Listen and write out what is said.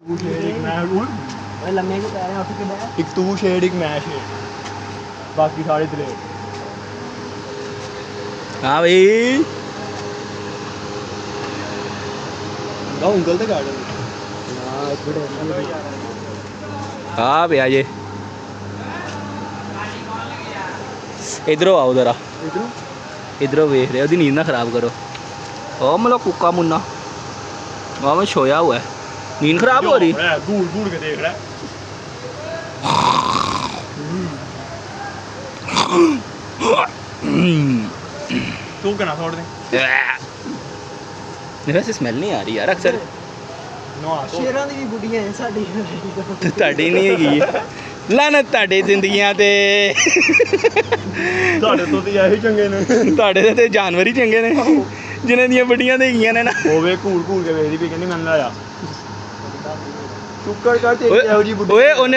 ਤੂੰ ਛੇੜ ਇੱਕ ਮੈਂ ਓਏ ਲੰਮੇ ਕਿਉਂ ਪੈ ਰਿਹਾ ਉੱਠ ਕੇ ਬਹਿ। ਇੱਕ ਤੂੰ ਛੇੜ ਇੱਕ ਮੈਂ ਛੇੜ ਬਾਕੀ ਸਾਰੇ ਤੇਰੇ। ਹਾਂ ਬਈ ਆ ਉਂਗਲ ਤੇ ਕੱਢ ਹਾਂ ਇੱਕ ਮਿੰਟ ਆ ਪਿਆ ਜੇ ਇਧਰੋਂ ਆਓ ਜ਼ਰਾ ਇਧਰੋਂ इधरों वेख रहे हो नींद ना खराब करो ओ मतलब कुक्का मुन्ना वहाँ में सोया हुआ है नींद खराब हो रही घूर घूर के देख रहा तू कहना छोड़ दे वैसे स्मेल नहीं आ रही यार अक्सर नहा तो ਸ਼ੇਰਾਂ ਦੀ ਵੀ ਬੁੱਢੀਆਂ ਐ ਸਾਡੀ ਤੁਹਾਡੀ ਨਹੀਂ ਹੈਗੀ ਲਾਨਤ ਤੁਹਾਡੀ ਜ਼ਿੰਦਗੀਆਂ ਤੇ ਤੁਹਾਡੇ ਤੋਂ ਤੇ ਇਹੀ ਚੰਗੇ ਨੇ ਤੁਹਾਡੇ ਤੇ ਜਾਨਵਰ ਹੀ ਚੰਗੇ ਨੇ ਜਿਨ੍ਹਾਂ ਦੀਆਂ ਵੱਡੀਆਂ ਤੇ ਹੈਗੀਆਂ ਨੇ ਨਾ ਹੋਵੇ ਘੂਰ ਘੂਰ ਕੇ ਵੇਖਦੀ ਵੀ ਕਹਿੰਦੀ ਮੈਨੂੰ ਲਾਇਆ ਚੁੱਕੜ ਕਰ ਤੇ ਇਹੋ ਜੀ ਬੁੱਢੀ ਓਏ ਉਹਨੇ